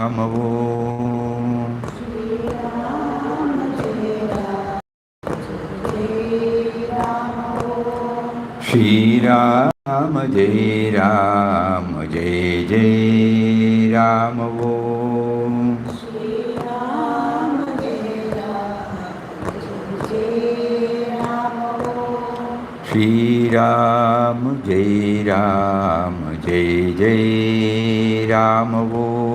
Om Shri Ram Jai Ram Jai Jai Ram Om Shri Ram Jai Ram Jai Jai Ram Om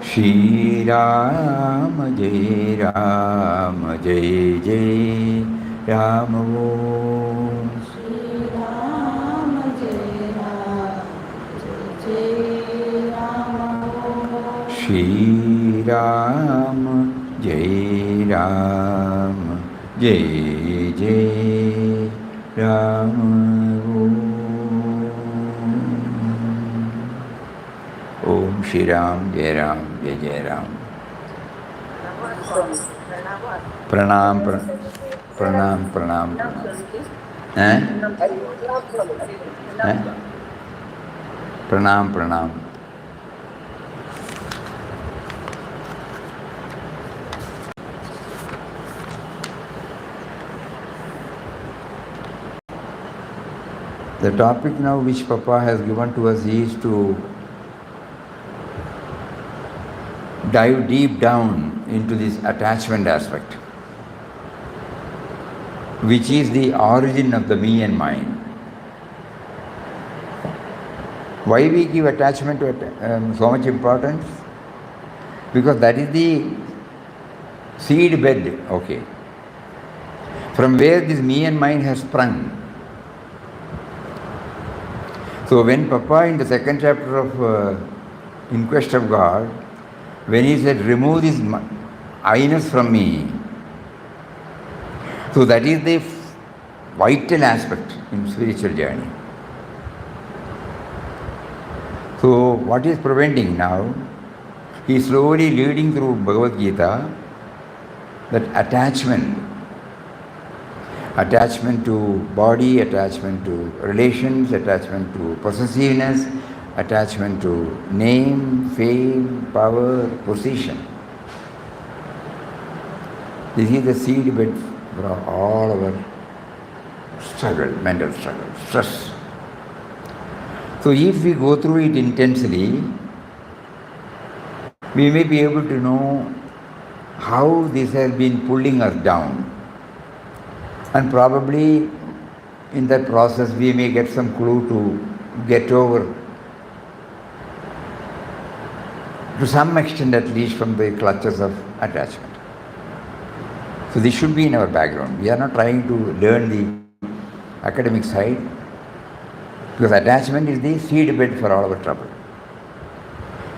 Shri Ram Jai Ram Jai Jai Ram Om Shri Ram Jai Ram Jai Jai Ram Om Shri Ram Jai Ram Jai Jai Ram. Pranam, pranam, pranam. Pranam, pranam. The topic now which Papa has given to us is to dive deep down into this attachment aspect, which is the origin of the me and mine. Why we give attachment to so much importance? Because that is the seed bed, okay, from where this me and mine has sprung. So when Papa in the second chapter of In Quest of God, when he said, remove this I-ness from me, so that is the vital aspect in spiritual journey. So what is preventing now? He is slowly leading through Bhagavad Gita that attachment to body, attachment to relations, attachment to possessiveness, attachment to name, fame, power, position. This is the seed bed for all our struggle, mental struggle, stress. So if we go through it intensely, we may be able to know how this has been pulling us down. And probably in that process we may get some clue to get over, to some extent at least, from the clutches of attachment. So this should be in our background. We are not trying to learn the academic side, because attachment is the seed bed for all our trouble.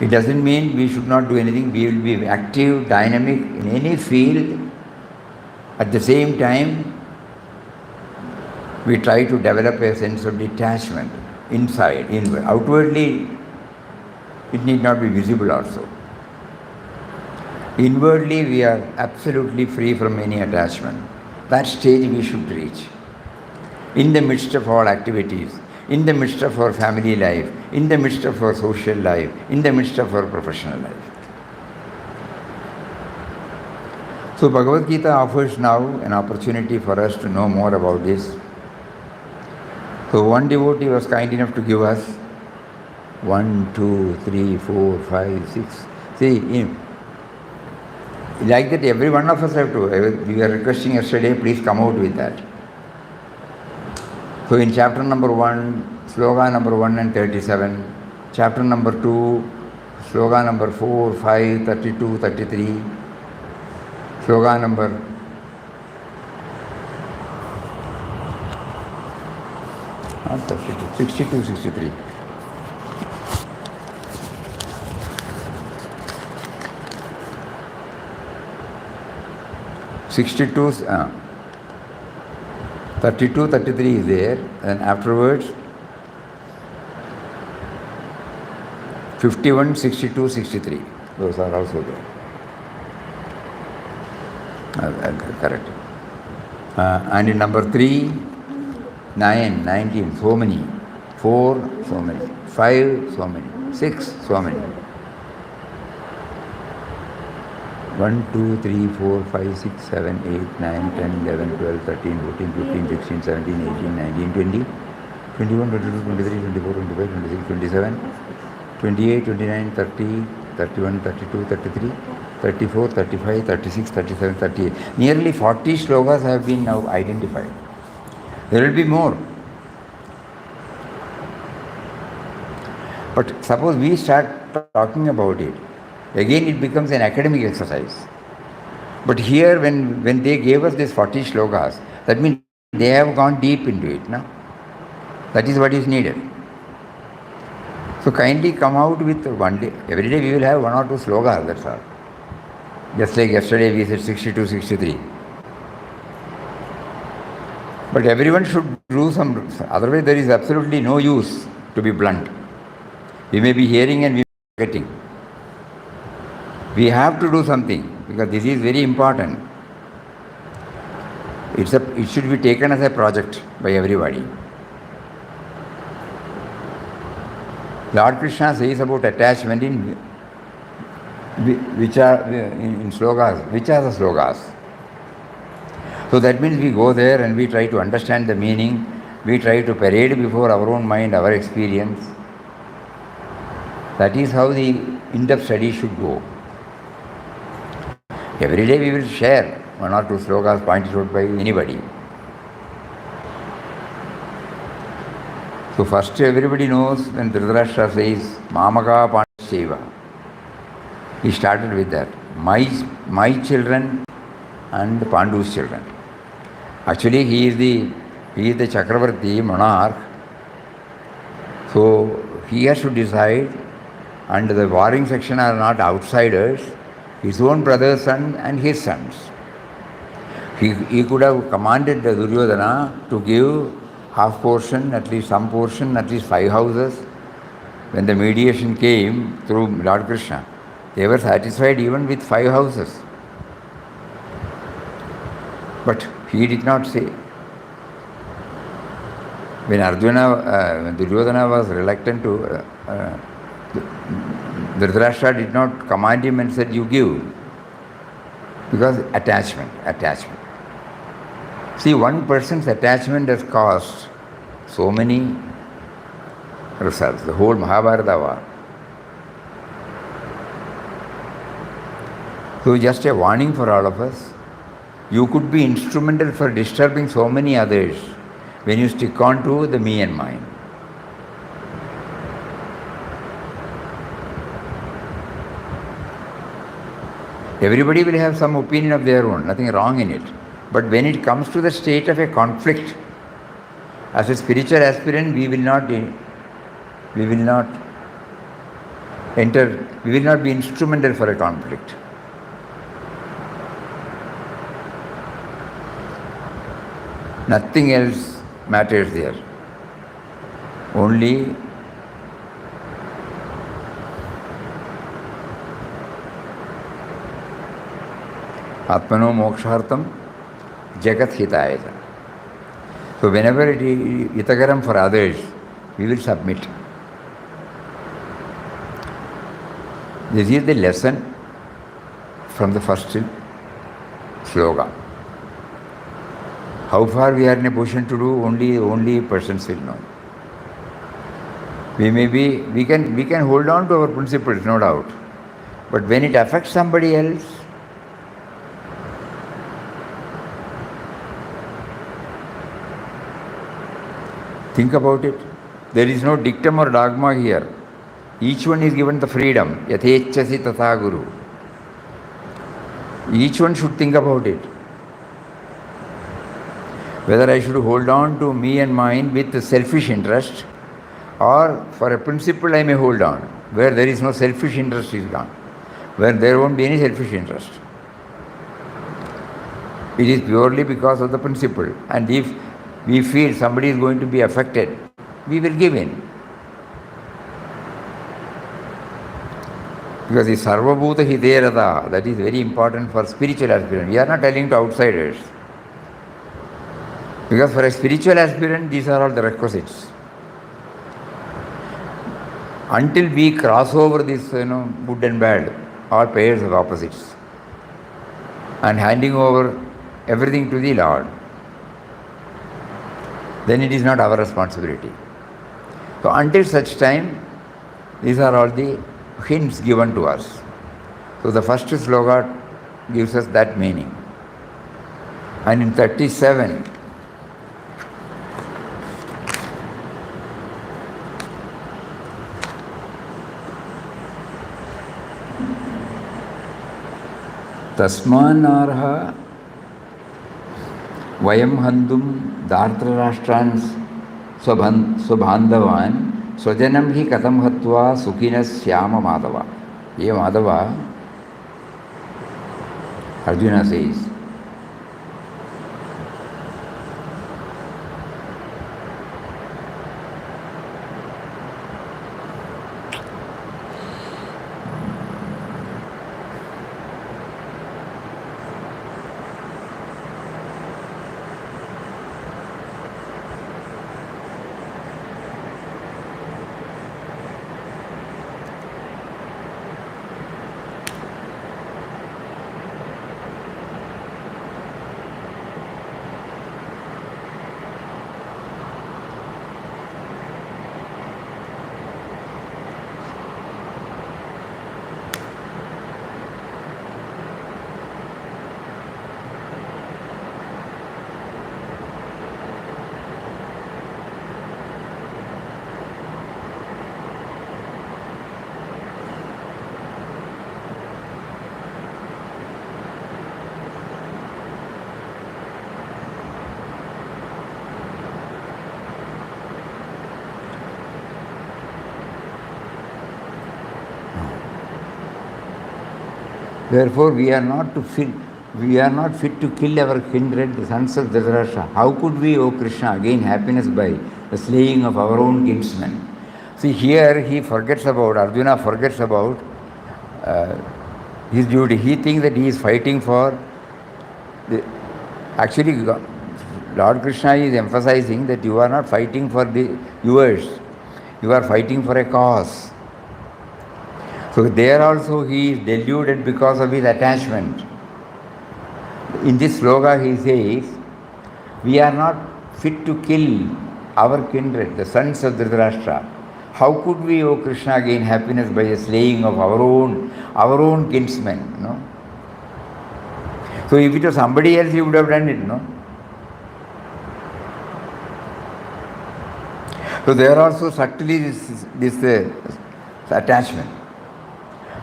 It doesn't mean we should not do anything. We will be active, dynamic in any field. At the same time, we try to develop a sense of detachment inside, inward. Outwardly, it need not be visible also. Inwardly, we are absolutely free from any attachment. That stage we should reach. In the midst of all activities, in the midst of our family life, in the midst of our social life, in the midst of our professional life. So Bhagavad Gita offers now an opportunity for us to know more about this. So one devotee was kind enough to give us 1, 2, 3, 4, 5, 6. See, like that every one of us have to. We were requesting yesterday, please come out with that. So in chapter number 1, sloka number 1 and 37, chapter number 2, sloka number 4, 5, 32, 33, sloka number 62, 63. (62) 32, 33 is there, and afterwards 51, 62, 63. Those are also there. Correct. And in number 3, 9, 19, so many. 4, so many. 5, so many. 6, so many. 1, 2, 3, 4, 5, 6, 7, 8, 9, 10, 11, 12, 13, 14, 15, 16, 17, 18, 19, 20, 21, 22, 23, 24, 25, 26, 27, 28, 29, 30, 31, 32, 33, 34, 35, 36, 37, 38. Nearly 40 slokas have been now identified. There will be more. But suppose we start talking about it, again it becomes an academic exercise. But here when they gave us these 40 slokas, that means they have gone deep into it. No? That is what is needed. So kindly come out with one day. Every day we will have 1 or 2 slokas, that's all. Just like yesterday we said 62, 63. But everyone should do some, otherwise there is absolutely no use, to be blunt. We may be hearing and we may be forgetting. We have to do something because this is very important. It should be taken as a project by everybody. Lord Krishna says about attachment in slokas. Which are the slokas? So that means we go there and we try to understand the meaning. We try to parade before our own mind our experience. That is how the in-depth study should go. Every day we will share 1 or 2 slokas pointed out by anybody. So first everybody knows when Dhritarashtra says, Mamaka Pandashaiva. He started with that. My children and Pandu's children. Actually he is the Chakravarti monarch. So he has to decide, and the warring section are not outsiders, his own brother's son and his sons. He could have commanded the Duryodhana to give half portion, at least some portion, at least 5 houses. When the mediation came through Lord Krishna, they were satisfied even with 5 houses. But he did not say. When Duryodhana was reluctant to, Dhritarashtra did not command him and said, you give. Because attachment. See, one person's attachment has caused so many results. The whole Mahabharata war. So just a warning for all of us. You could be instrumental for disturbing so many others when you stick on to the me and mine. Everybody will have some opinion of their own, nothing wrong in it. But when it comes to the state of a conflict, as a spiritual aspirant, we will not be instrumental for a conflict. Nothing else matters there. Only Atmano mokshartam jagat hitaya. So whenever it is hitakaram for others, we will submit. This is the lesson from the first sloka. How far we are in a position to do, only persons will know. We can hold on to our principles, no doubt. But when it affects somebody else, think about it. There is no dictum or dogma here. Each one is given the freedom. Yathechasi tatha guru. Each one should think about it. Whether I should hold on to me and mine with selfish interest, or for a principle I may hold on, where there is no selfish interest is gone, where there won't be any selfish interest. It is purely because of the principle. And if we feel somebody is going to be affected, we will give in. Because the Sarvabhuta Hiderada, that is very important for spiritual aspirants. We are not telling to outsiders. Because for a spiritual aspirant, these are all the requisites. Until we cross over this, good and bad, all pairs of opposites, and handing over everything to the Lord, then it is not our responsibility. So until such time, these are all the hints given to us. So the first sloka gives us that meaning. And in 37, Tasmanarha Vayam Handum Dartrashtrans Subhandavan Swajanam hi Katam Hatva Sukhinas Syama Madhava. Ye Madhava, Arjuna says, therefore we are not fit to kill our kindred, the sons of Dhritarashtra. How could we, O Krishna, gain happiness by the slaying of our own kinsmen? See, here Arjuna forgets about his duty. He thinks that he is fighting for actually Lord Krishna is emphasizing that you are not fighting for yours, you are fighting for a cause. So there also he is deluded because of his attachment. In this sloka he says, we are not fit to kill our kindred, the sons of Dhritarashtra. How could we, O Krishna, gain happiness by the slaying of our own kinsmen? No? So if it was somebody else, he would have done it, no? So there also subtly this attachment.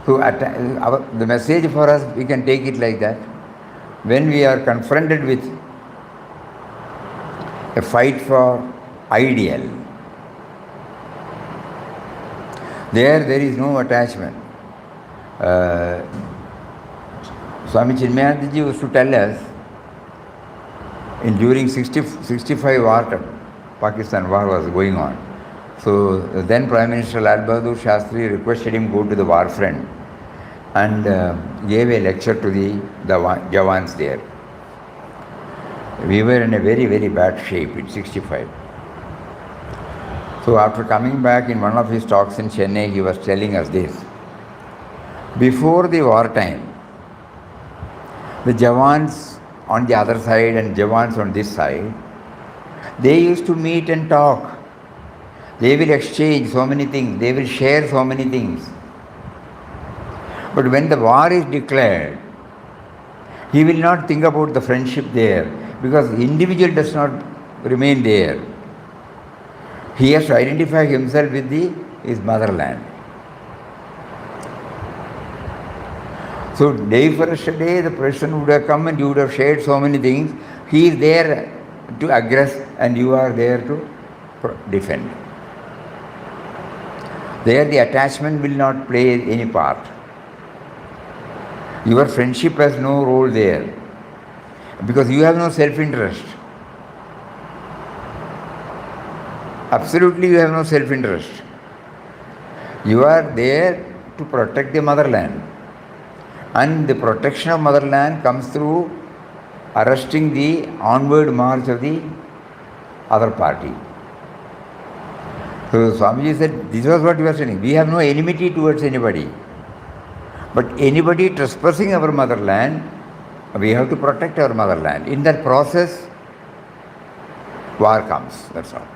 So the message for us, we can take it like that. When we are confronted with a fight for ideal, there is no attachment. Swami Chinmayanandaji used to tell us, during 65 war, Pakistan war was going on. So then Prime Minister Lal Bahadur Shastri requested him go to the war front and gave a lecture to the Jawans there. We were in a very, very bad shape in 65. So after coming back in one of his talks in Chennai, he was telling us this. Before the wartime, the Jawans on the other side and Jawans on this side, they used to meet and talk. They will exchange so many things, they will share so many things. But when the war is declared, he will not think about the friendship there, because the individual does not remain there. He has to identify himself with his motherland. So day first day, the person would have come and you would have shared so many things. He is there to aggress and you are there to defend. There the attachment will not play any part. Your friendship has no role there, because you have no self-interest. Absolutely you have no self-interest. You are there to protect the motherland. And the protection of motherland comes through arresting the onward march of the other party. So Swamiji said, this was what we were saying. We have no enmity towards anybody. But anybody trespassing our motherland, we have to protect our motherland. In that process, war comes, that's all.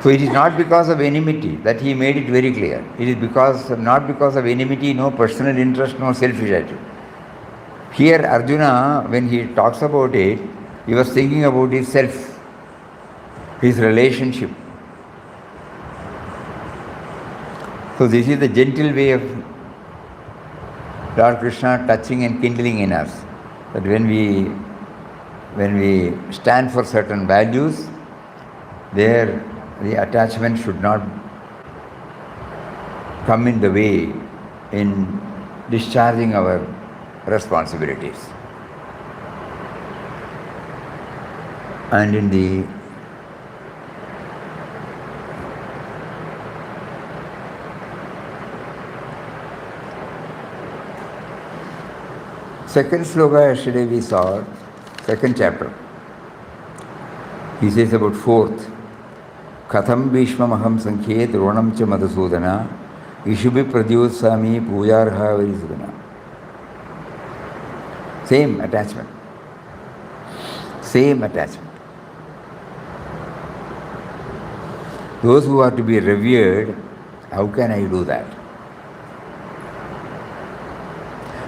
So it is not because of enmity, that he made it very clear. It is not because of enmity, no personal interest, no selfish attitude. Here Arjuna, when he talks about it, he was thinking about his self, his relationship. So this is the gentle way of Lord Krishna touching and kindling in us. That when we stand for certain values, there the attachment should not come in the way in discharging our responsibilities. And in the second sloka yesterday we saw, second chapter. He says about fourth. Katham Bhishma Maham Sankhye Dronam Cha Madhusudana Ishubi Pradyosami Puyarha Varisudana. Same attachment. Same attachment. Those who are to be revered, how can I do that?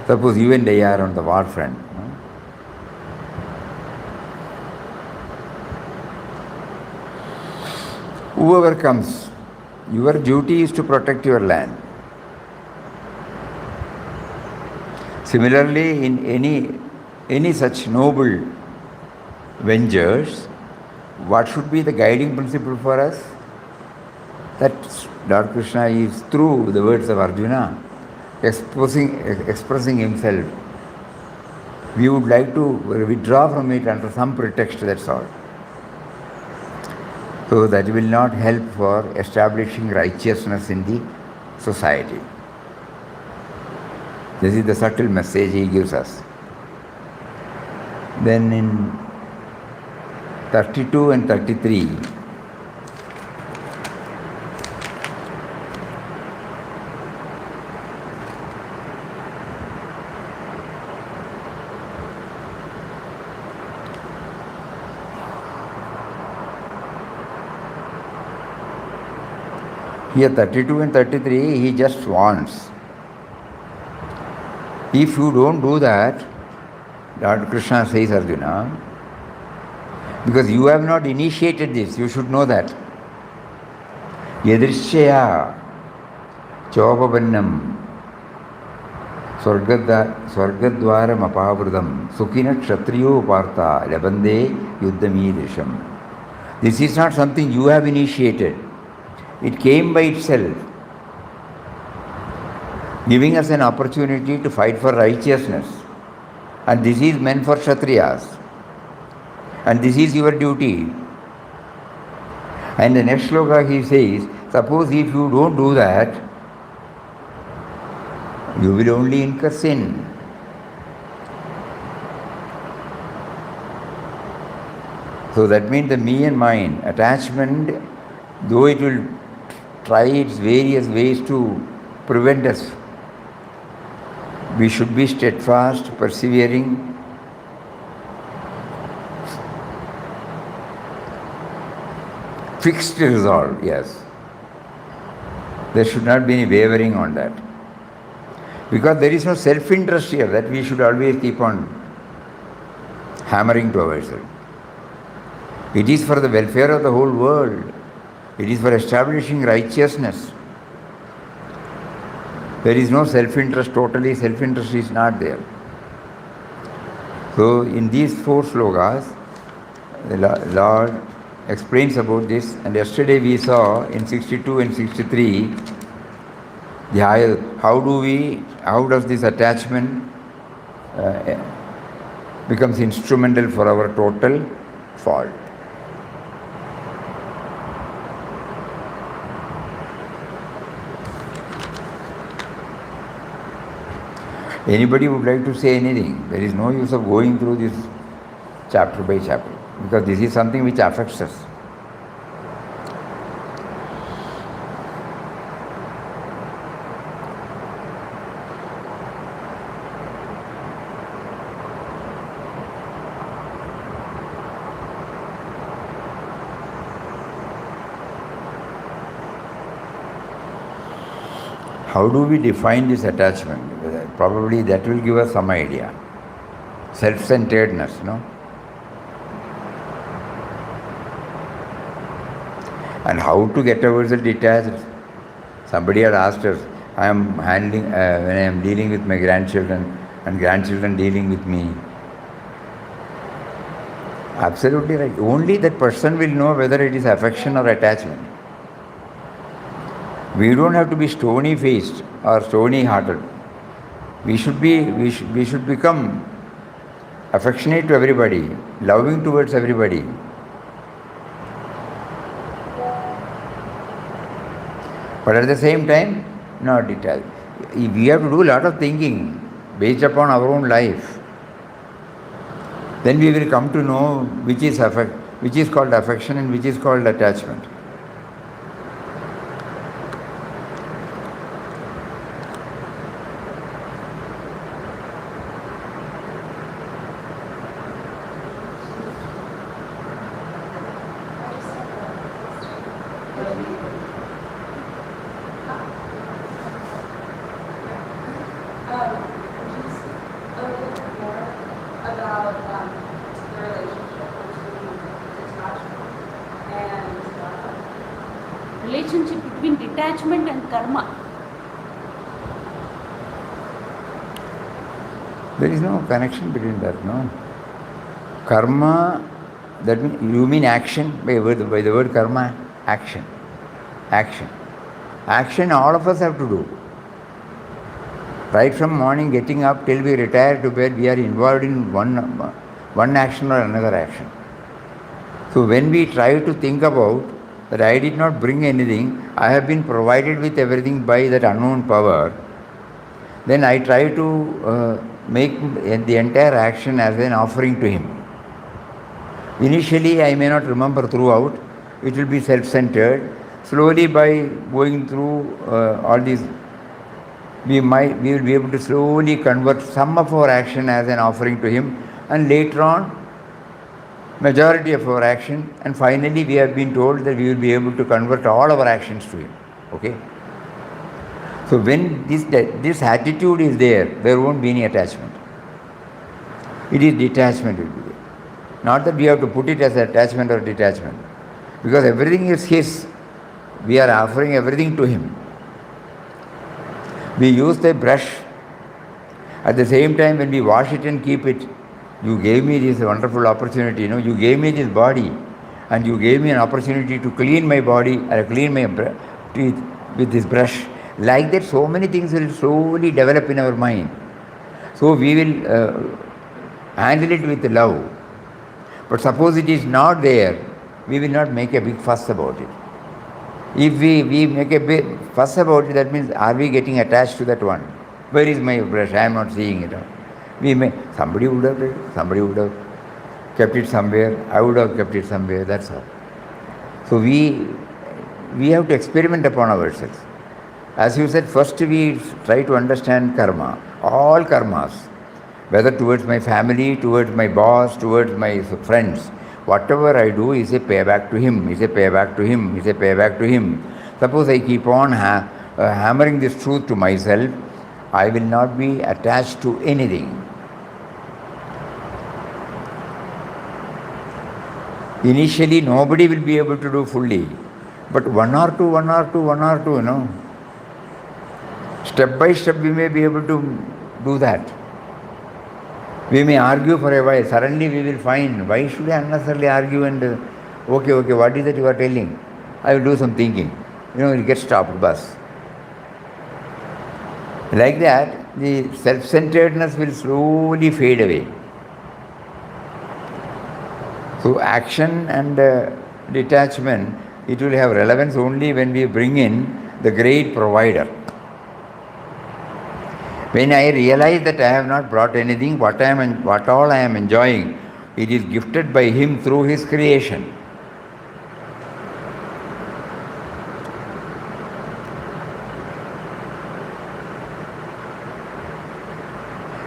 Suppose you and I are on the war front. Whoever comes, your duty is to protect your land. Similarly, in any such noble ventures, what should be the guiding principle for us? That Lord Krishna is, through the words of Arjuna, expressing himself. We would like to withdraw from it under some pretext, that's all. So that will not help for establishing righteousness in the society. This is the subtle message he gives us. Then in 32 and 33, here 32 and 33, he just wants. If you don't do that, Lord Krishna says, Arjuna, because you have not initiated this, you should know that. Yadrishya Chopavannam Swargadwaram Apavridam Sukhina Kshatriyo Partha Labande Yuddhamidrisham. This is not something you have initiated. It came by itself, giving us an opportunity to fight for righteousness. And this is meant for Kshatriyas. And this is your duty. And the next sloka he says, suppose if you don't do that, you will only incur sin. So that means the me and mine attachment, though it will try its various ways to prevent us, we should be steadfast, persevering, fixed resolve, yes. There should not be any wavering on that. Because there is no self-interest here that we should always keep on hammering to ourselves. It is for the welfare of the whole world. It is for establishing righteousness. There is no self-interest, totally self-interest is not there. So in these four slokas, the Lord explains about this, and yesterday we saw in 62 and 63, how does this attachment becomes instrumental for our total fall. Anybody would like to say anything? There is no use of going through this chapter by chapter, because this is something which affects us. how do we define this attachment? Probably that will give us some idea. Self-centeredness, no? And how to get ourselves detached? Somebody had asked us, I am handling, when I am dealing with my grandchildren and grandchildren dealing with me. Absolutely right. Only that person will know whether it is affection or attachment. We don't have to be stony-faced or stony-hearted. We should become affectionate to everybody, loving towards everybody. But at the same time, not detached. We have to do a lot of thinking based upon our own life. Then we will come to know which is called affection and which is called attachment. Relationship between detachment and karma. There is no connection between that, no. Karma, that means, you mean action? By the word karma, action. Action all of us have to do. Right from morning getting up till we retire to bed, we are involved in one action or another action. So when we try to think about that I did not bring anything, I have been provided with everything by that unknown power, then I try to make the entire action as an offering to him. Initially I may not remember throughout, it will be self-centered. Slowly by going through all these, we will be able to slowly convert some of our action as an offering to him, and later on majority of our action, and finally we have been told that we will be able to convert all our actions to him. Okay? So when this attitude is there won't be any attachment. It is detachment will be there. Not that we have to put it as attachment or detachment, because everything is his. We are offering everything to him. We use the brush. At the same time, when we wash it and keep it, you gave me this wonderful opportunity, you gave me this body, and you gave me an opportunity to clean my body, clean my teeth with this brush. Like that, so many things will slowly develop in our mind. So we will handle it with love. But suppose it is not there, we will not make a big fuss about it. If we make a big fuss about it, that means, are we getting attached to that one? Where is my brush? I am not seeing it. Somebody would have kept it somewhere. I would have kept it somewhere. That's all. So we have to experiment upon ourselves. As you said, first we try to understand karma, all karmas, whether towards my family, towards my boss, towards my friends. Whatever I do is a payback to him, is a payback to him, is a payback to him. Suppose I keep on hammering this truth to myself, I will not be attached to anything. Initially, nobody will be able to do fully, but one or two, step by step we may be able to do that. We may argue for a while, suddenly we will find, why should I unnecessarily argue and, okay, what is it you are telling? I will do some thinking. It will get stopped, bus. Like that, the self-centeredness will slowly fade away. So action and detachment, it will have relevance only when we bring in the great provider. When I realize that I have not brought anything, what all I am enjoying, it is gifted by him through his creation.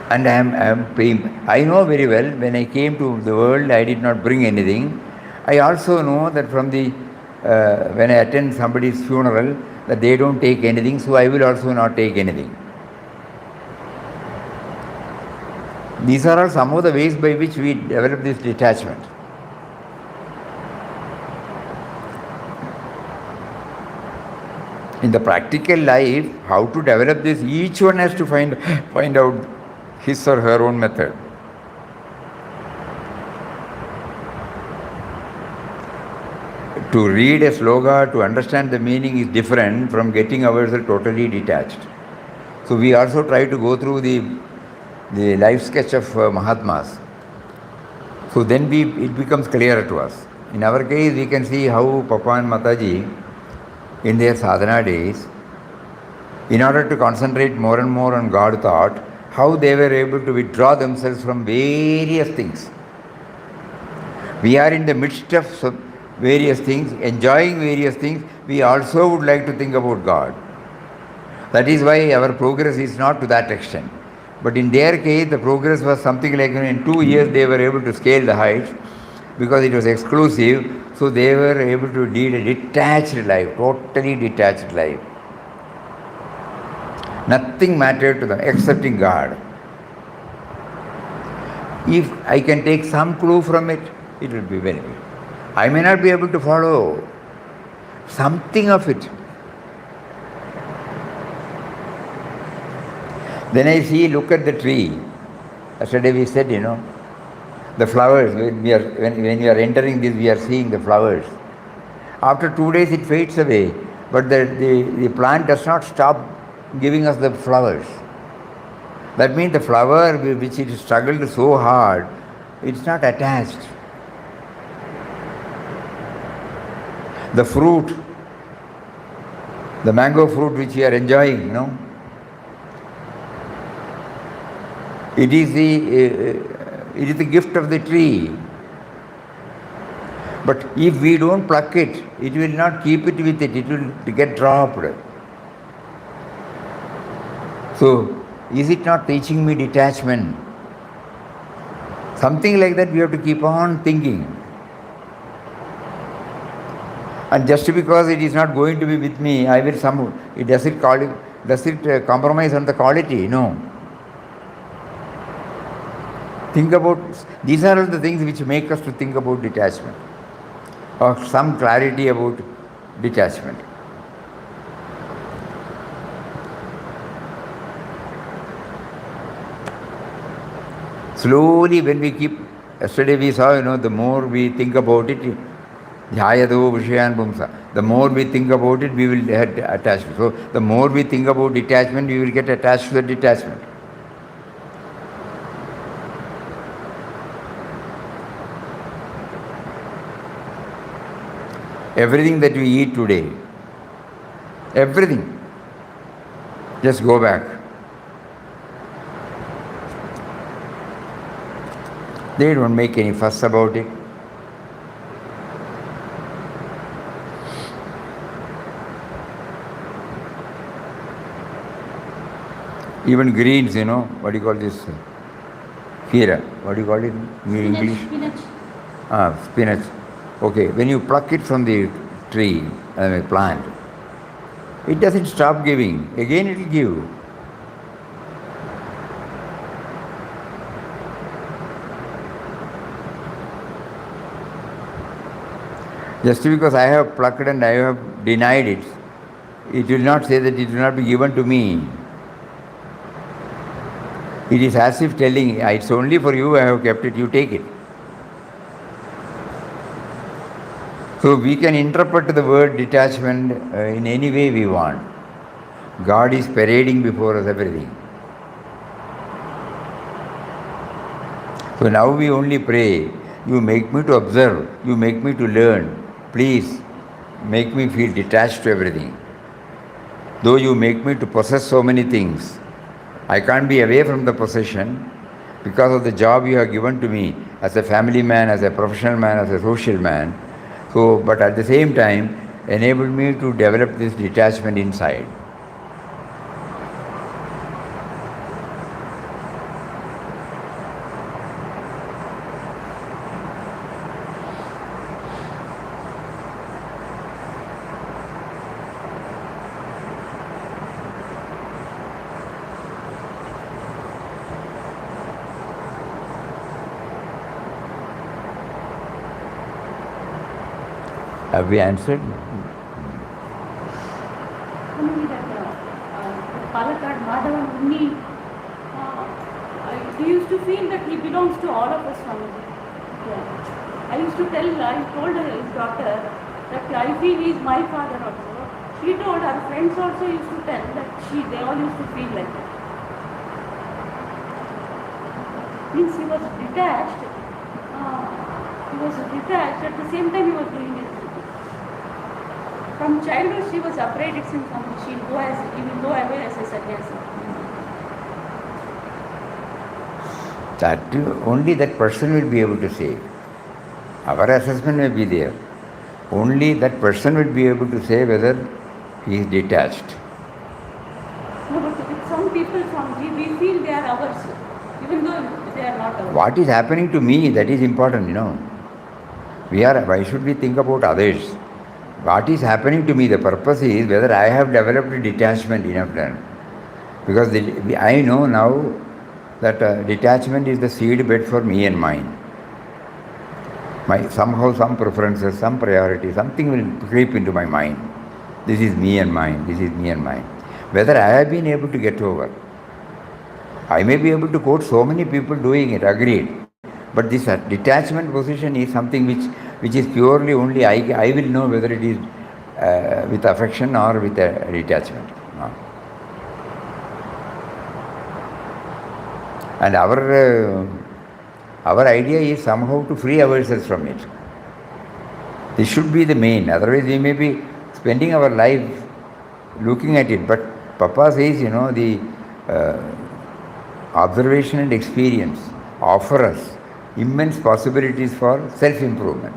And I know very well, when I came to the world, I did not bring anything. I also know that from when I attend somebody's funeral, that they don't take anything, so I will also not take anything. These are all some of the ways by which we develop this detachment. In the practical life, how to develop this, each one has to find out his or her own method. To read a sloga, to understand the meaning is different from getting ourselves totally detached. So we also try to go through the life sketch of Mahatmas. So then it becomes clearer to us. In our case, we can see how Papa and Mataji, in their sadhana days, in order to concentrate more and more on God thought, how they were able to withdraw themselves from various things. We are in the midst of various things, enjoying various things, we also would like to think about God. That is why our progress is not to that extent. But in their case, the progress was something like in 2 years they were able to scale the heights because it was exclusive, so they were able to lead a detached life, totally detached life. Nothing mattered to them excepting God. If I can take some clue from it, it will be very good. I may not be able to follow something of it. Then I see, look at the tree. Yesterday we said, the flowers, when we are entering this, we are seeing the flowers. After 2 days it fades away, but the plant does not stop giving us the flowers. That means the flower which it struggled so hard, it's not attached. The fruit, the mango fruit which we are enjoying, it is the gift of the tree. But if we don't pluck it, it will not keep it with it will get dropped. So, is it not teaching me detachment? Something like that we have to keep on thinking. And just because it is not going to be with me, does it compromise on the quality? No. Think about, these are all the things which make us to think about detachment, or some clarity about detachment. Slowly when we keep, yesterday we saw, the more we think about it, Dhyayado Vishayan Pumsa. The more we think about it, we will get attached. So the more we think about detachment, we will get attached to the detachment. Everything that we eat today, everything, just go back. They don't make any fuss about it. Even greens, what do you call this? Kheera. What do you call it in English? Spinach. Spinach. Okay, when you pluck it from the tree, plant, it doesn't stop giving. Again it will give. Just because I have plucked and I have denied it, it will not say that it will not be given to me. It is as if telling, it's only for you, I have kept it, you take it. So we can interpret the word detachment in any way we want. God is parading before us everything. So now we only pray, you make me to observe, you make me to learn. Please make me feel detached to everything. Though you make me to possess so many things, I can't be away from the possession because of the job you have given to me as a family man, as a professional man, as a social man. So, but at the same time, enable me to develop this detachment inside. Have we answered? Only that Palakkad Madhavan Unni, he used to feel that he belongs to all of us family. Yeah. I told his daughter that I feel he is my father also. She told her friends also used to tell that they all used to feel like that. Means he was detached. At the same time he was doing his duty. From childhood she was afraid it seems she will go away as a sannyasi. That only that person will be able to say. Our assessment may be there. Only that person will be able to say whether he is detached. No, but with some people, we feel they are ours, even though they are not ours. What is happening to me, that is important, Why should we think about others? What is happening to me, the purpose is whether I have developed a detachment enough then. Because I know now that detachment is the seed bed for me and mine. Somehow some preferences, some priorities, something will creep into my mind. This is me and mine, this is me and mine. Whether I have been able to get over. I may be able to quote so many people doing it, agreed. But this detachment position is something which is purely only I will know whether it is with affection or with a detachment. No. And our idea is somehow to free ourselves from it. This should be the main. Otherwise, we may be spending our life looking at it. But Papa says, the observation and experience offer us immense possibilities for self-improvement.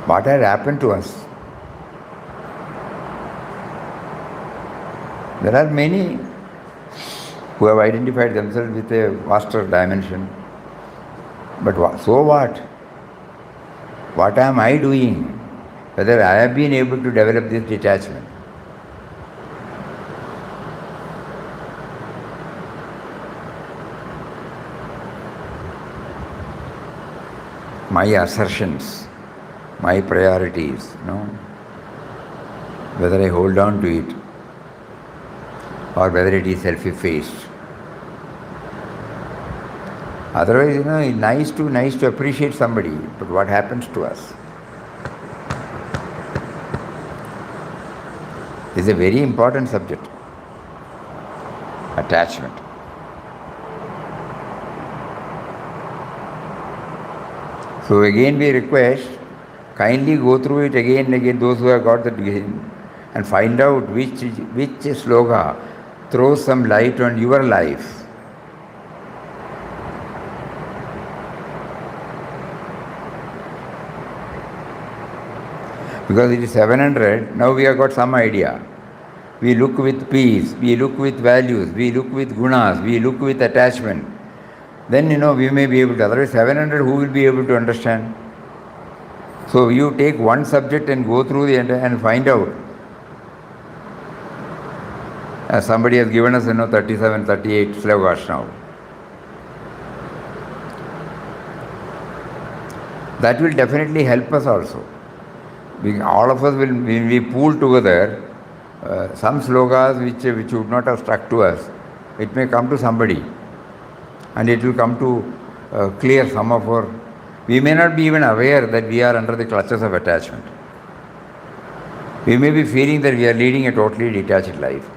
What had happened to us? There are many who have identified themselves with a vaster dimension. But so what? What am I doing? Whether I have been able to develop this detachment? My assertions, my priorities, whether I hold on to it or whether it is self-effaced. Otherwise, it's nice to appreciate somebody, but what happens to us? It's a very important subject. Attachment. So again we request, kindly go through it again and again, those who have got that game, and find out which sloka throws some light on your life. Because it is 700, now we have got some idea. We look with peace, we look with values, we look with gunas, we look with attachment. Then, we may be able to. Otherwise, 700, who will be able to understand? So, you take one subject and go through the entire and find out. Somebody has given us, 37, 38 slokas now. That will definitely help us also. All of us will, when we pool together, some slokas which would not have struck to us, it may come to somebody. And it will come to clear some of our... We may not be even aware that we are under the clutches of attachment. We may be feeling that we are leading a totally detached life.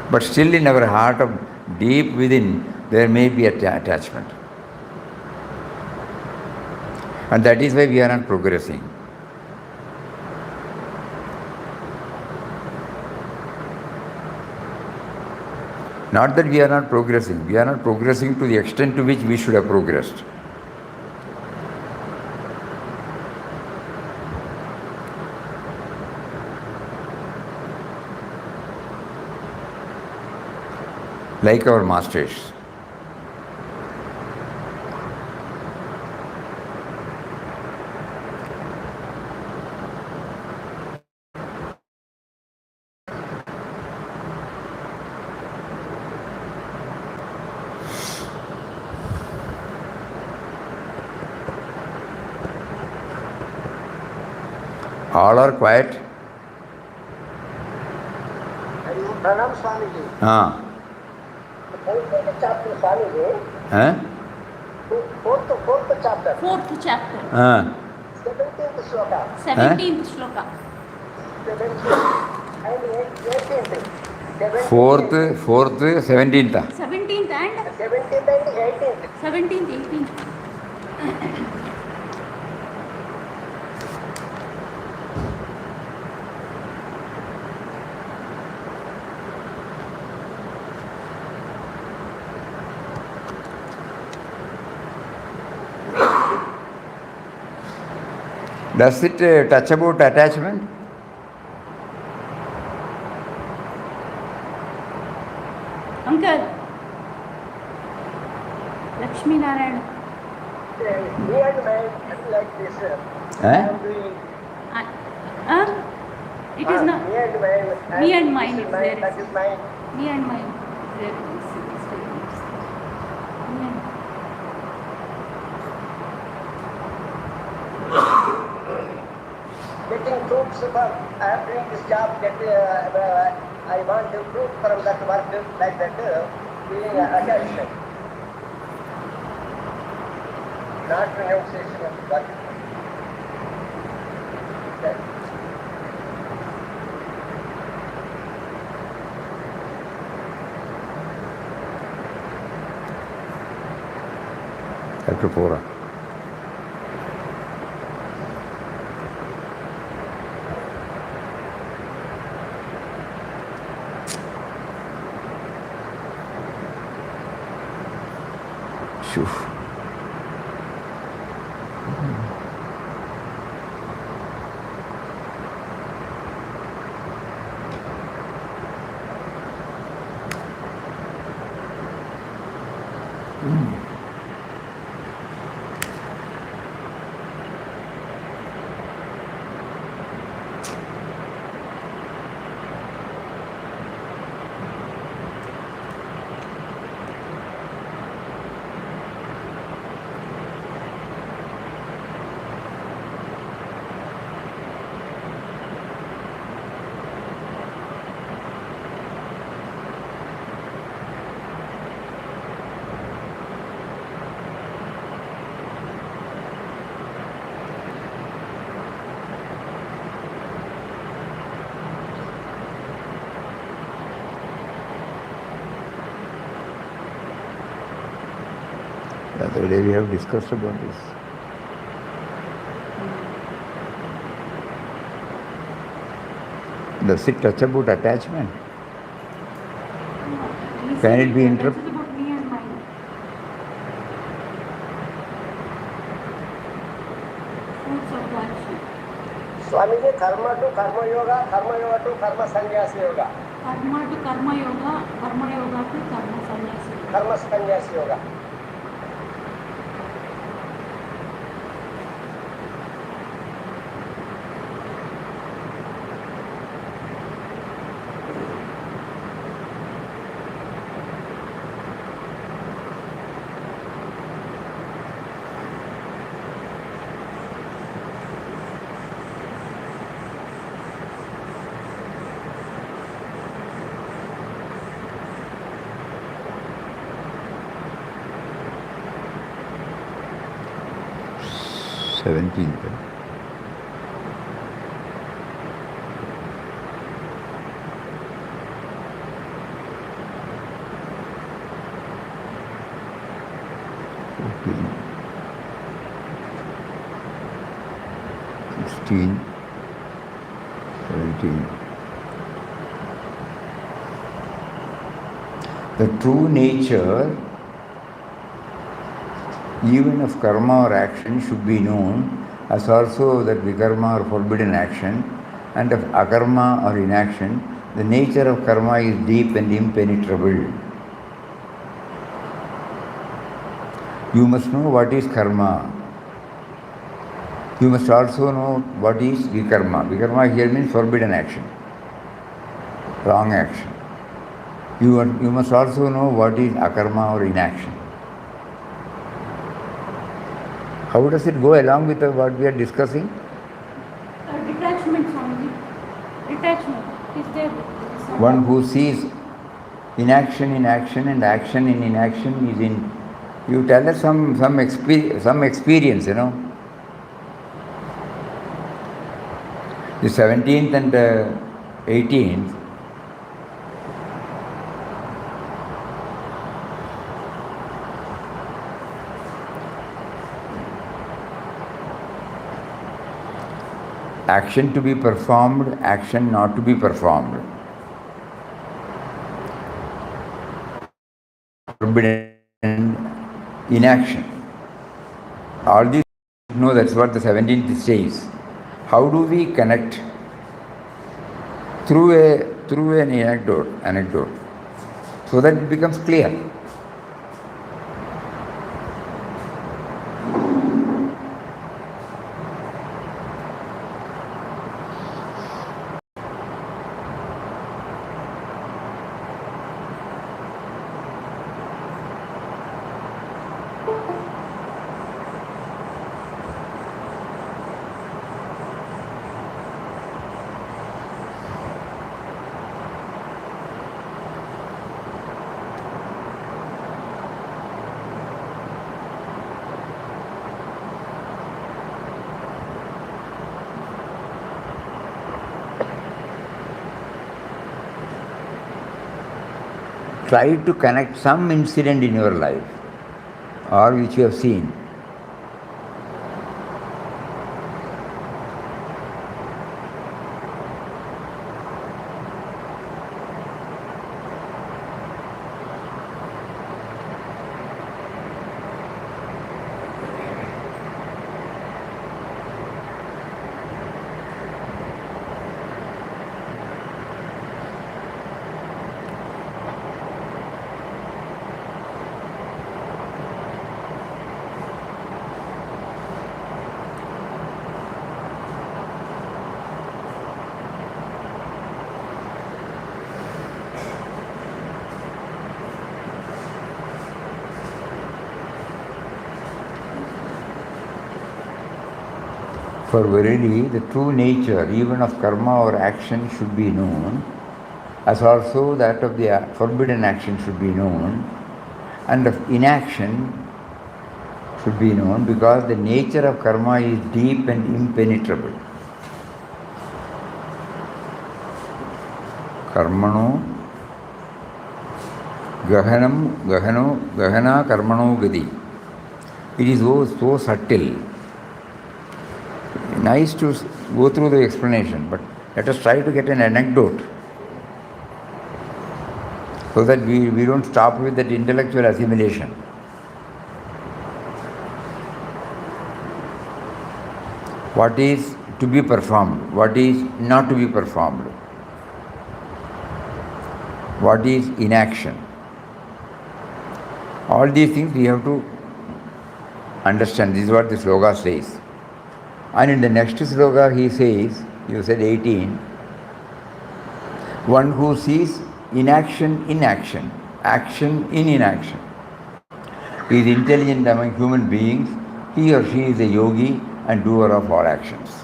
But still in our heart, deep within, there may be attachment. And that is why we are not progressing. Not that we are not progressing. We are not progressing to the extent to which we should have progressed. Like our masters. All are quiet. Pranam Swamiji. Ah. The fourth chapter, Swamiji. Huh? Fourth chapter. Fourth chapter. 17th shloka. 17th shloka. 17th and 18th. 4th, 17th. 17th and 17th and 18th. 17th, 18th. Does it touch about attachment? Uncle. Lakshmi Narayan. Me and man like this. I am doing. It is not. Me and mine. Me and mine is Mine, there. that is mine. Me and mine. There it is. It's very nice. Me and- Getting proofs for I am doing this job. I want to proof from that work like that. Being attachment. Not renunciation of work. Okay. Chapter 4. Shoo. The other day we have discussed about this. Does it touch about attachment? He Can said it be that interrupt- is about me and mine. Fruits of the action. Swamiji, karma to karma yoga to karma sannyasi yoga. Karma to karma yoga to karma sannyasi. Karma sannyasi yoga. Seventeenth. Fourteen. 16. 17. The true nature even of karma or action should be known, as also that vikarma or forbidden action, and of akarma or inaction. The nature of karma is deep and impenetrable. You must know what is karma. You must also know what is vikarma. Vikarma here means forbidden action, wrong action. You must also know what is akarma or inaction. How does it go along with what we are discussing? Detachment attachment is there. One who sees inaction in action and action in inaction is in. You tell us some experience, you know. The 17th and 18th. Action to be performed, action not to be performed. Forbidden inaction. All these, no, that's what the 17th says. How do we connect? Through an anecdote, so that it becomes clear. Try to connect some incident in your life or which you have seen. For verily, the true nature even of karma or action should be known, as also that of the forbidden action should be known, and of inaction should be known, because the nature of karma is deep and impenetrable. Karmano gahana karmano gadi. It is so subtle. Nice to go through the explanation, but let us try to get an anecdote so that we don't stop with that intellectual assimilation. What is to be performed? What is not to be performed? What is inaction? All these things we have to understand. This is what the sloka says. And in the next sloka he says, you said 18, one who sees inaction in action, action in inaction, is intelligent among human beings, he or she is a yogi and doer of all actions.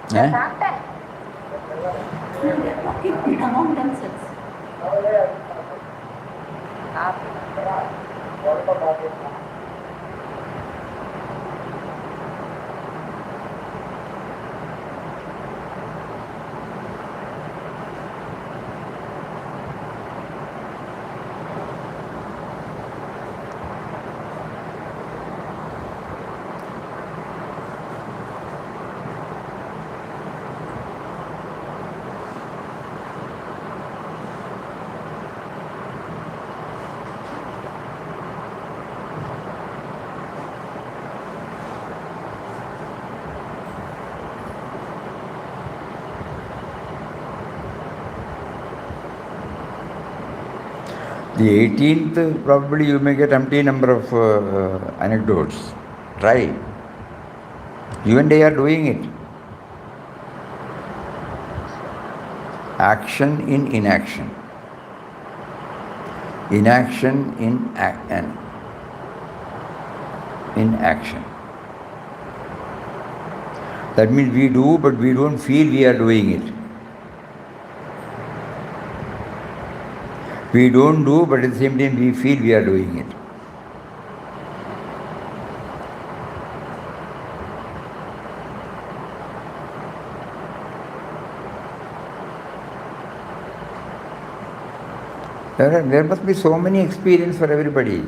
They are talking among themselves. The 18th, probably you may get empty number of anecdotes. Try. You and I are doing it. Action in inaction. Inaction in action. That means we do, but we don't feel we are doing it. We don't do, but at the same time we feel we are doing it. There must be so many experiences for everybody,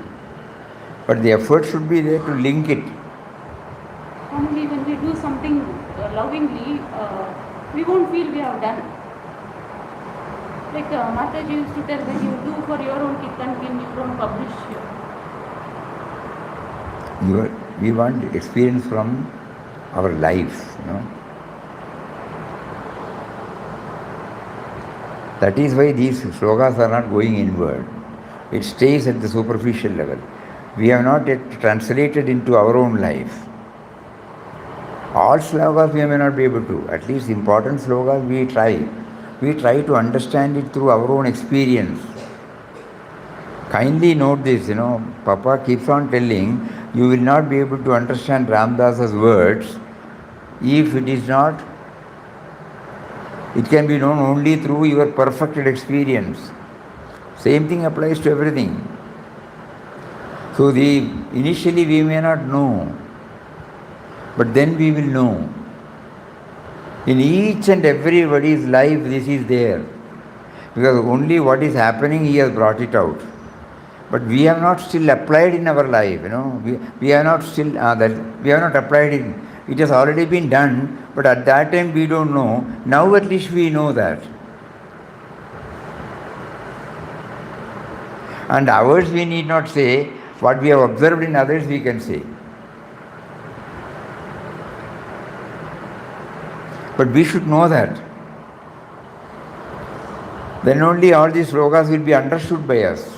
but the effort should be there to link it. Only when we do something lovingly, we won't feel we have done. Like Mataji used to tell, when you do for your own kick and win, you don't publish. We want experience from our life, That is why these slokas are not going inward. It stays at the superficial level. We have not yet translated into our own life. All slokas we may not be able to. At least important slokas we try. We try to understand it through our own experience. Kindly note this, Papa keeps on telling, you will not be able to understand Ramdas's words if it can be known only through your perfected experience. Same thing applies to everything. So initially we may not know, but then we will know. In each and everybody's life this is there. Because only what is happening, he has brought it out. But we have not still applied in our life, We have not still we have not applied it. It has already been done, but at that time we don't know. Now at least we know that. And ours we need not say. What we have observed in others we can say. But we should know that. Then only all these slokas will be understood by us.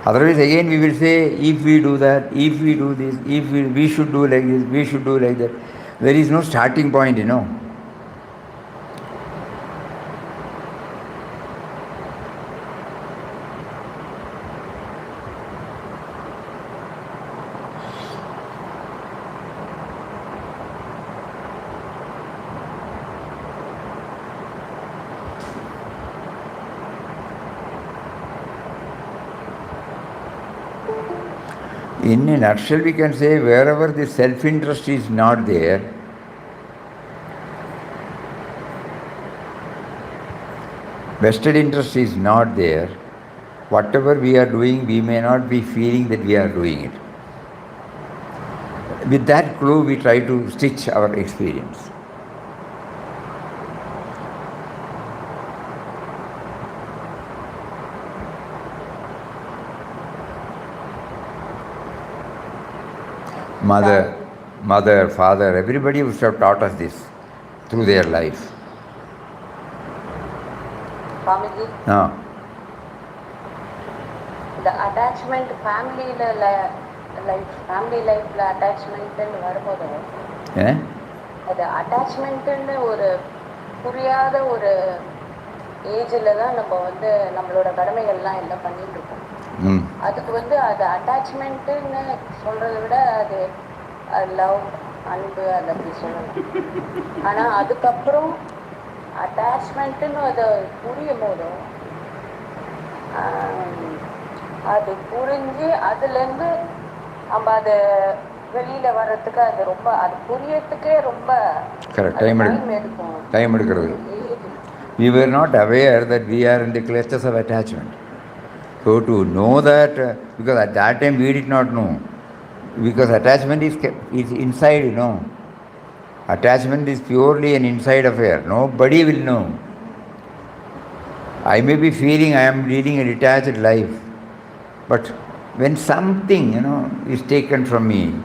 Otherwise again we will say, if we do that, if we do this, if we should do like this, we should do like that. There is no starting point, In a nutshell, we can say wherever the self-interest is not there, vested interest is not there, whatever we are doing, we may not be feeling that we are doing it. With that clue, we try to stitch our experience. Mother, father, everybody would have taught us this through their life. Swamiji? No. The attachment, family life attachment வரும்போது அது அட்டாச்மெண்ட்னு ஒரு புரியாத ஒரு ஏஜில் தான் நம்ம நம்மளோட கடமைகள்லாம் எல்லாம் பண்ணிட்டு இருக்கோம். அதுக்கு அது அட்டாச்மெண்ட்டுன்னு சொல்றதை விட அது லவ், அன்பு, அதை அப்படி சொல்லலாம். ஆனால் அதுக்கப்புறம் அட்டாச்மெண்ட்டுன்னு அதை புரியும் போதும் அது புரிஞ்சு அதுலேருந்து நம்ம அதை வெளியில வர்றதுக்கு அது ரொம்ப அது புரியறதுக்கே ரொம்ப டைம் எடுக்கிறது. We were not aware that we are in the clutches of attachment. So to know that, because at that time we did not know, because attachment is inside, Attachment is purely an inside affair. Nobody will know. I may be feeling I am leading a detached life, but when something, is taken from me,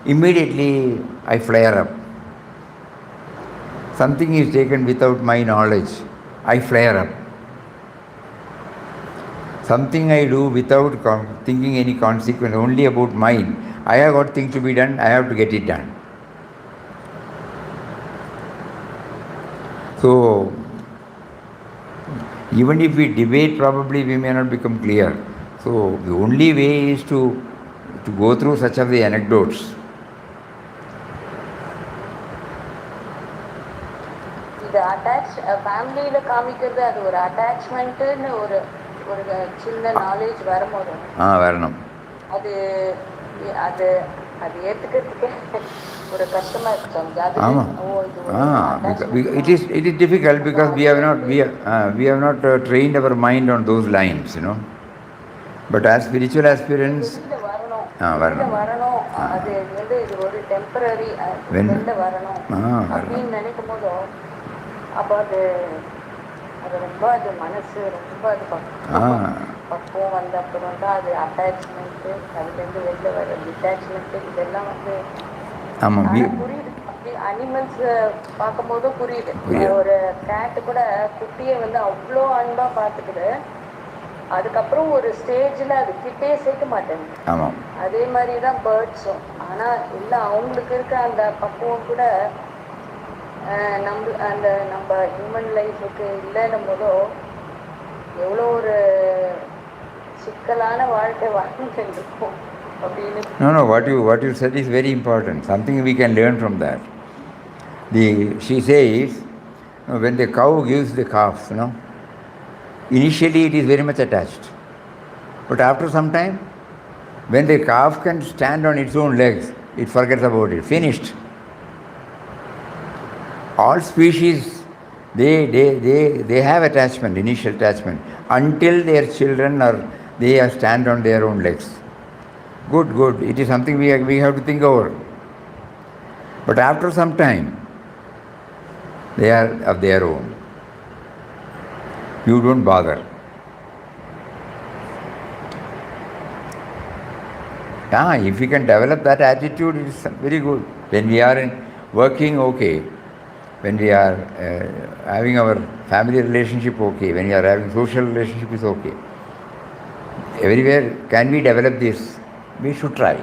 immediately I flare up. Something is taken without my knowledge, I flare up. Something I do without thinking any consequence, only about mine. I have got things to be done, I have to get it done. So, Even if we debate, probably we may not become clear. So the only way is to go through such of the anecdotes. இது attach ஃபேமிலியில காமிக்கிறது அது ஒரு அட்டாச்மெண்ட்டுன்னு ஒரு ஒரு சின்ன knowledge வரும்போது வரணும். அது அது அது ஏத்துக்கிறதுக்கே ஒரு கஷ்டமா இருக்கு. It is difficult because we have not trained our mind on those lines, you know. But as spiritual aspirants, வரணும் அது வந்து இது ஒரு டெம்பரரி வரணும் அப்படின்னு நினைக்கும் போதும் அப்போ அது அது ரொம்ப அது மனசு ரொம்ப அது பக்குவம் வந்த அப்புறம் தான் அது அட்டாச்மெண்ட்டு அதுலேருந்து வெளில வர டிட்டாச்மெண்ட்டு இதெல்லாம் வந்து புரியுது. அப்படி அனிமல்ஸ் பார்க்கும்போதும் புரியுது. ஒரு கேட்டு கூட குட்டியை வந்து அவ்வளோ அன்பா பார்த்துக்குது. அதுக்கப்புறம் ஒரு ஸ்டேஜில் அது கிட்டே சேர்க்க மாட்டேங்குது. அதே மாதிரி தான் பேர்ட்ஸும். ஆனால் இல்லை அவங்களுக்கு இருக்க அந்த பக்குவம் கூட நம்ம ஹியூமன் லைஃபுக்கு இல்லைன்னும் போதோ எவ்வளோ ஒரு சிக்கலான வாழ்க்கை வாழ்ந்துட்டு இருக்கும் அப்படின்னு. No, what you said is very important. Something we can learn from that. She says, when the cow gives the calf, initially it is very much attached. But after some time, when the calf can stand on its own legs, it forgets about it. Finished. All species, they have attachment, initial attachment, until their children or they stand on their own legs. Good. It is something we have to think over. But after some time, they are of their own. You don't bother. If we can develop that attitude, it is very good. When we are working, okay. When we are having our family relationship, okay. When we are having social relationship, is okay. Everywhere, can we develop this? We should try.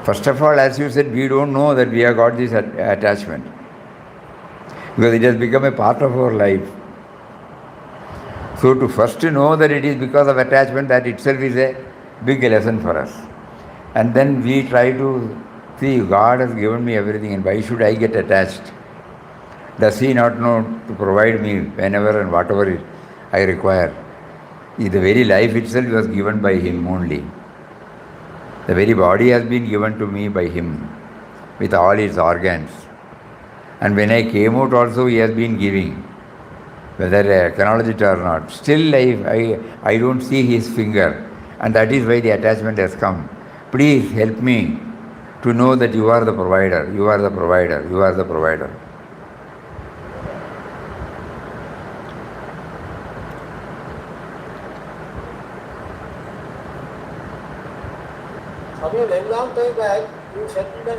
First of all, as you said, we don't know that we have got this attachment, because it has become a part of our life. So to first know that it is because of attachment, that itself is a big lesson for us. And then we try to see, God has given me everything, and why should I get attached? Does He not know to provide me whenever and whatever I require? The very life itself was given by Him only. The very body has been given to me by Him, with all its organs. And when I came out also, He has been giving, whether I acknowledge it or not. Still I don't see His finger, and that is why the attachment has come. Please help me to know that you are the provider, you are the provider, you are the provider. I mean, a long time back, you said in the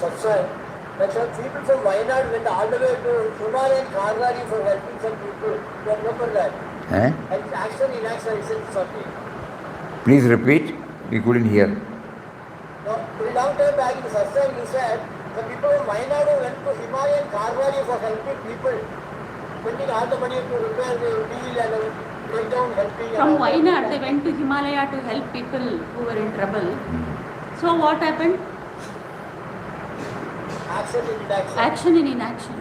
Satsang that some people from Wayanad went all the way to Himalayan Karwari for helping some people. You remember that? And action, inaction, is something. Please repeat, we couldn't hear. No, a long time back in the Satsang, you said the people from Wayanad went to Himalayan Karwari for helping people, spending all the money to repair the wheel and breakdown, helping. From Wayanad, they went to Himalaya to help people who were in trouble. So what happened? Action in inaction. Action in inaction.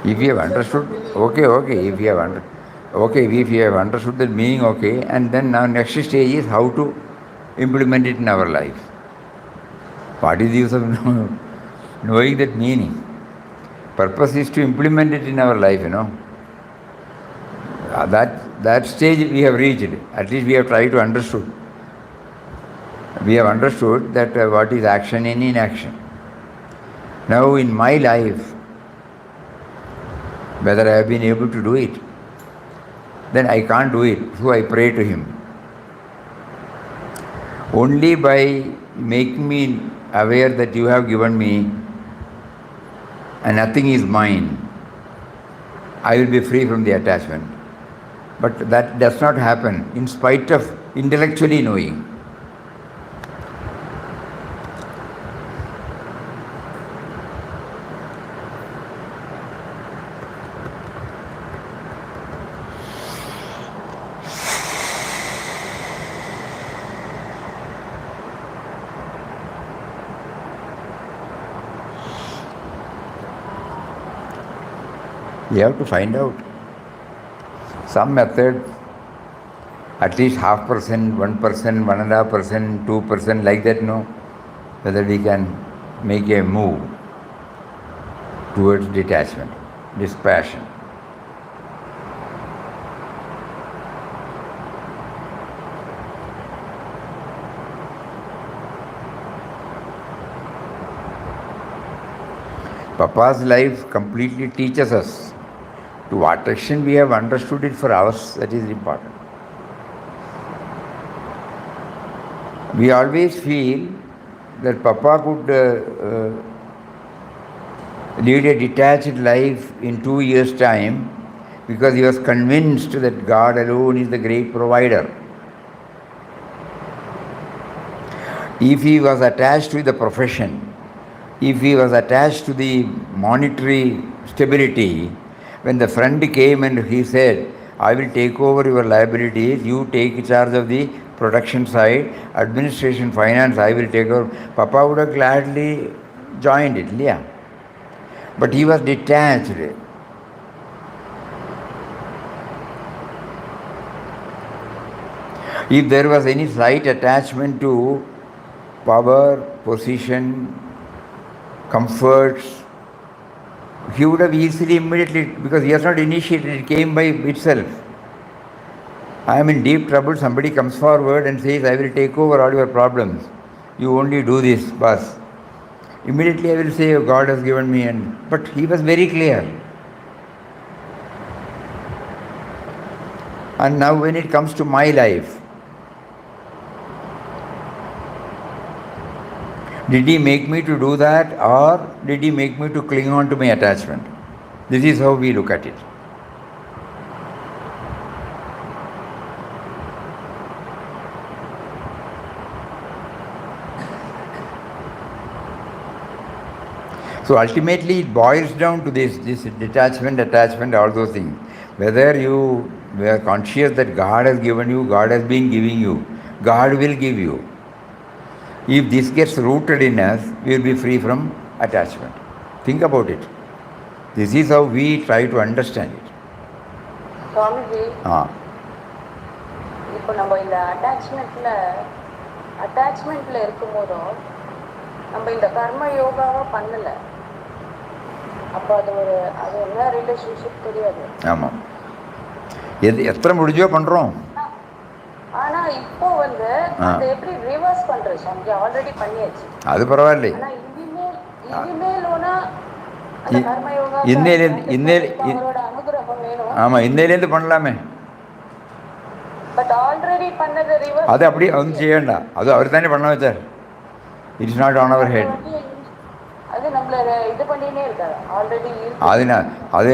If you have understood, okay, if you have understood the meaning, okay, and then now next stage is how to implement it in our life. What is the use of knowing that meaning? Purpose is to implement it in our life, That stage we have reached. At least we have tried to understood. We have understood that what is action in inaction. Now in my life, whether I have been able to do it, then I can't do it, so I pray to Him. Only by making me aware that you have given me and nothing is mine, I will be free from the attachment. But that does not happen in spite of intellectually knowing. You have to find out some method, at least 0.5%, 1%, 1.5%, 2%, like that, no? Whether we can make a move towards detachment, dispassion. Papa's life completely teaches us to what extent we have understood it for us, that is important. We always feel that Papa could lead a detached life in 2 years' time because he was convinced that God alone is the great provider. If he was attached with the profession, if he was attached to the monetary stability, when the friend came and he said, I will take over your liabilities, you take charge of the production side, administration, finance, I will take over, Papa would have gladly joined it, yeah. But he was detached. If there was any slight attachment to power, position, comforts, he would have easily, immediately, because he has not initiated, it came by itself. I am in deep trouble, somebody comes forward and says, I will take over all your problems. You only do this, boss. Immediately I will say, oh, God has given me, but he was very clear. And now when it comes to my life, did he make me to do that, or did he make me to cling on to my attachment? This is how we look at it. So ultimately it boils down to this detachment, attachment, all those things. Whether you were conscious that God has given you, God has been giving you, God will give you. If this gets rooted in us, we will be free from attachment. Think about it. This is how we try to understand it. Swamiji, இப்போ நம்ம இந்த அட்டாச்மெண்ட்ல இருக்கும்போதும் நம்ம இந்த கர்ம யோகாவை பண்ணல, அப்போ அது என்ன ரிலேஷன்ஷிப் தெரியாது. ஆமாம், எத்தனை முடிஞ்சோ பண்றோம். ஆனா இப்போ அது எப்படி ரிவர்ஸ் பண்றது சுவாமிஜி? ஆல்ரெடி பண்ணியாச்சு, அது பரவாயில்லை. ஆனா இனிமேல் அந்த கர்ம யோகா அவரோட அனுகிரகம் வேணும். ஆமா, இன்னையிலேருந்து பண்ணலாமே. பட் ஆல்ரெடி பண்ணது ரிவர்ஸ், அது அப்படி வந்து செய்ய வேண்டாம். அது அவர் தானே பண்ண வச்சார். It is not on our head. அது நம்மள இது பண்ணினே இருக்காரு ஆல்ரெடி. அது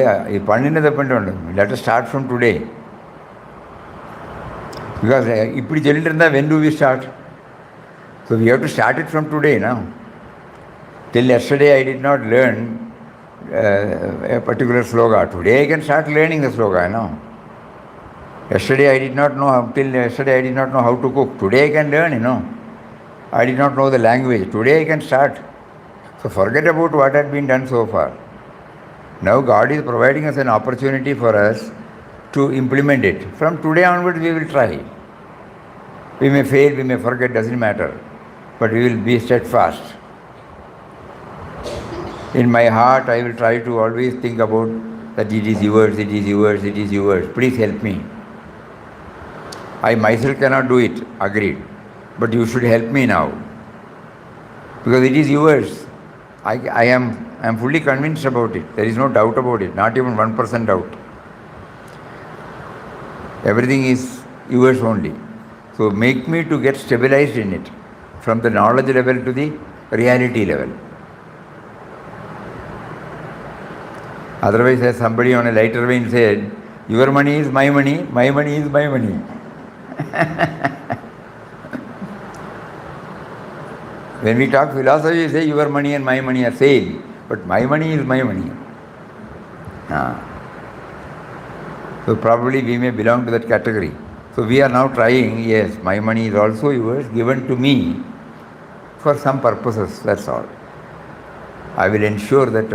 பண்ணினதை பண்ணிட்டு let us start from today. Because இப்படி சொல்லிட்டு இருந்தால் when do we start? So we have to start it from today now. Till yesterday I did not learn a particular sloga. Today I can start learning the sloga, you know. Yesterday I did not know how to cook. Today I can learn, you know. I did not know the language. Today I can start. So forget about what had been done so far. Now God is providing us an opportunity for us to implement it. From today onwards we will try. We may fail, we may forget, doesn't matter. But we will be steadfast. In my heart I will try to always think about that it is yours, it is yours, it is yours. Please help me. I myself cannot do it, agreed. But you should help me now. Because it is yours. I am fully convinced about it. There is no doubt about it, not even 1% doubt. Everything is yours only. So make me to get stabilized in it, from the knowledge level to the reality level. Otherwise, as somebody on a lighter vein said, your money is my money is my money. When we talk philosophy, we say your money and my money are same, but my money is my money. So probably we may belong to that category. So we are now trying, yes, my money is also yours, given to me for some purposes, that's all. I will ensure that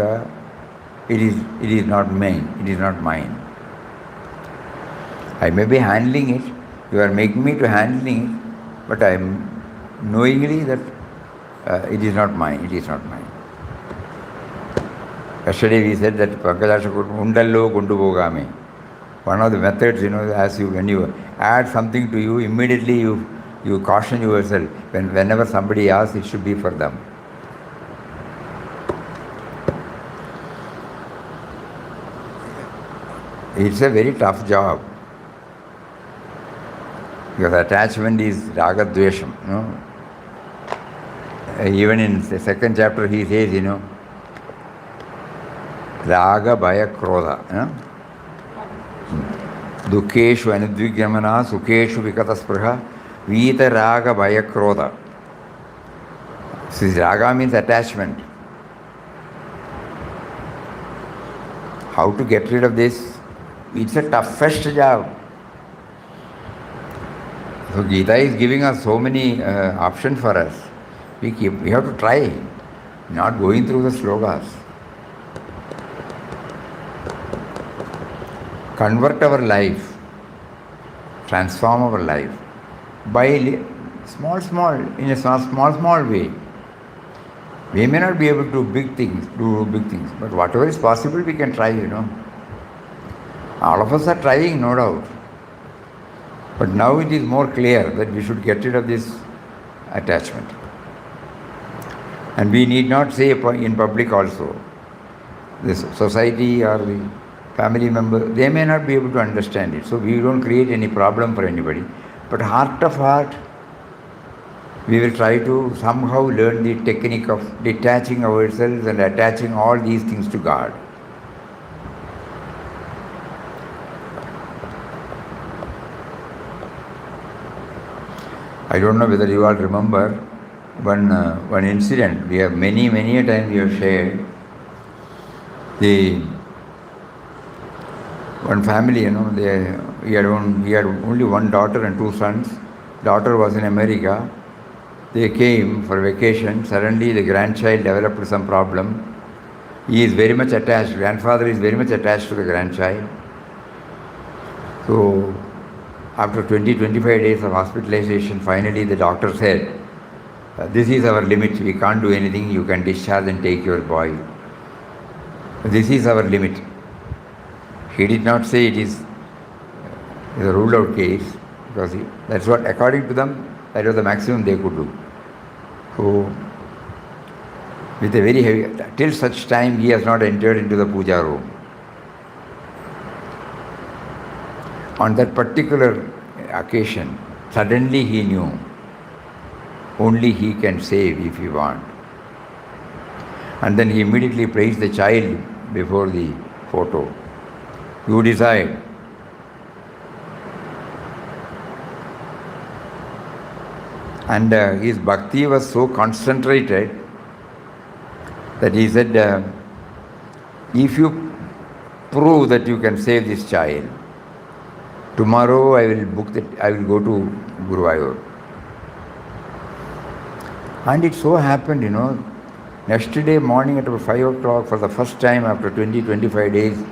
it is not mine. It is not mine. I may be handling it. You are making me to handling it, but I am knowingly that it is not mine. It is not mine. Yesterday we said that undallo gundu bogame. One of the methods, when you add something to you, immediately you caution yourself. Whenever somebody asks, it should be for them. It's a very tough job. Because attachment is raga dvesham. Even in the second chapter he says, raga bhaya krodha. Dukkeshu anudvigyamana sukeshu vikataspruha vita raga bhaya krodha. So raga means attachment. How to get rid of this? It's a toughest job. So Gita is giving us so many options for us. We have to try, not going through the slogas. Convert our life, transform our life by small, in a small way. We may not be able to do big things, but whatever is possible we can try, All of us are trying, no doubt. But now it is more clear that we should get rid of this attachment. And we need not say in public also. This society or the family member, they may not be able to understand it. So we don't create any problem for anybody. But heart of heart, we will try to somehow learn the technique of detaching ourselves and attaching all these things to God. I don't know whether you all remember one incident. We have many a time we have shared. One family, we had only one daughter and two sons. Daughter was in America. They came for vacation. Suddenly the grandchild developed some problem. He is very much attached. Grandfather is very much attached to the grandchild. So after 20-25 days of hospitalization, finally the doctor said, this is our limit. We can't do anything. You can discharge and take your boy. This is our limit. He did not say it is a ruled out case, because that's what, according to them, that was the maximum they could do. So, with a very heavy, till such time he has not entered into the puja room. On that particular occasion, suddenly he knew only he can save if he wants. And then he immediately placed the child before the photo. You decide. And his bhakti was so concentrated that he said, if you prove that you can save this child, tomorrow I will go to Guruvayur. And it so happened, next day morning at about 5 o'clock, for the first time after 20-25 days,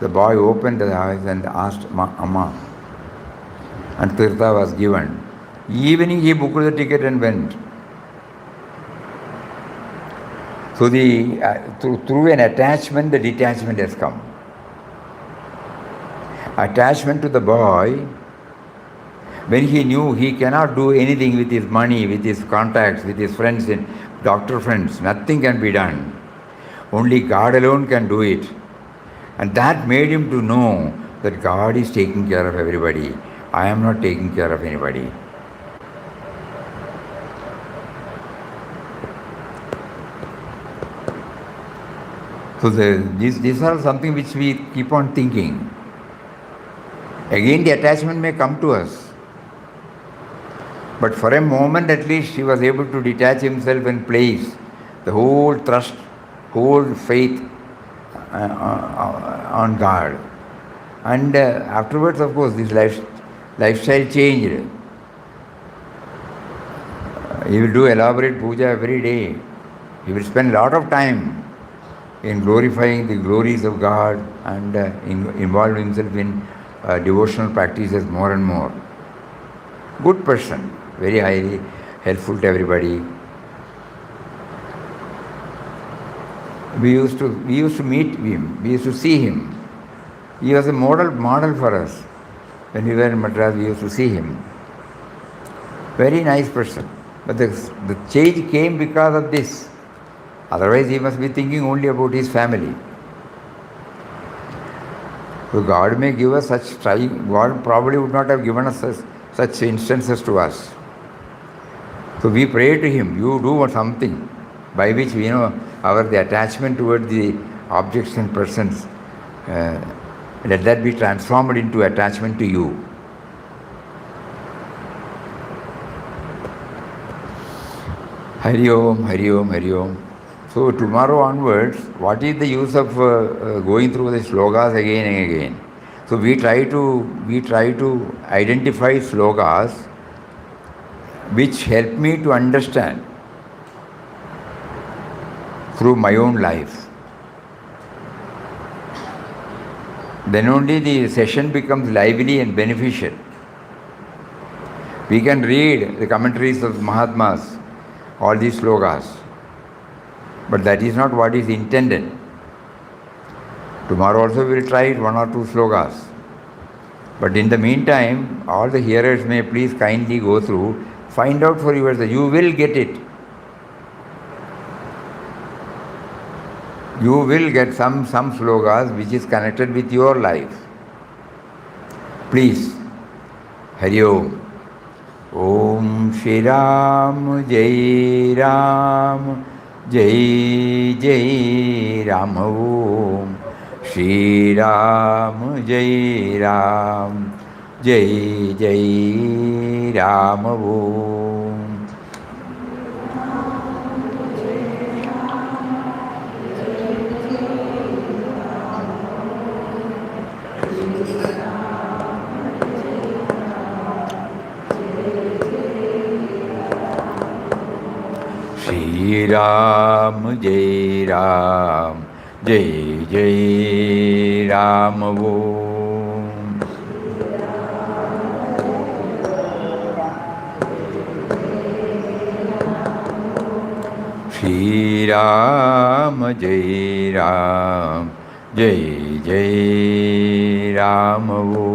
the boy opened the eyes and asked Amma. And Tirtha was given. Evening he booked the ticket and went. So through an attachment, the detachment has come. Attachment to the boy, when he knew he cannot do anything with his money, with his contacts, with his friends, and doctor friends, nothing can be done. Only God alone can do it. And that made him to know that God is taking care of everybody. I am not taking care of anybody. So these are something which we keep on thinking. Again, the attachment may come to us. But for a moment at least, he was able to detach himself and place the whole trust, whole faith on God. And afterwards, of course, this lifestyle changed. He will do elaborate puja every day. He will spend a lot of time in glorifying the glories of God and involve himself in devotional practices more and more. Good person, very highly helpful to everybody. We used to meet him, we used to see him. He was a model for us. When we were in Madras, we used to see him. Very nice person. But the change came because of this. Otherwise, he must be thinking only about his family. So God may give us such trying. God probably would not have given us such instances to us. So we pray to him, you do something by which we know the attachment toward the objects and persons, let that be transformed into attachment to you. Hari Om, Hari Om, Hari Om. So tomorrow onwards, what is the use of going through the slogas again and again? So we try to identify slogas which help me to understand through my own life. Then only the session becomes lively and beneficial. We can read the commentaries of Mahatmas, all these slogas, but that is not what is intended. Tomorrow also we will try one or two slogas. But in the meantime, all the hearers may please kindly go through, find out for yourself. You will get it. You will get some slogas which is connected with your life. Please. Hari Om. Om Shri Ram Jai Ram Jai Jai Ram Om Shri Ram Jai Ram Jai Jai Ram Om. Shri Ram Jai Ram Jai Jai Ram Om. Shri Ram Jai Ram Jai Jai Ram Om.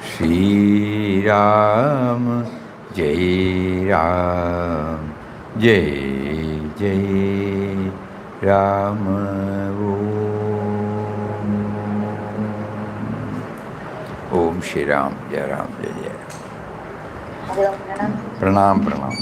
Shri Ram Jai Ram Jai Jai Ram Om Shri Ram Jai Ram Jai Jai. Pranam. Pranam.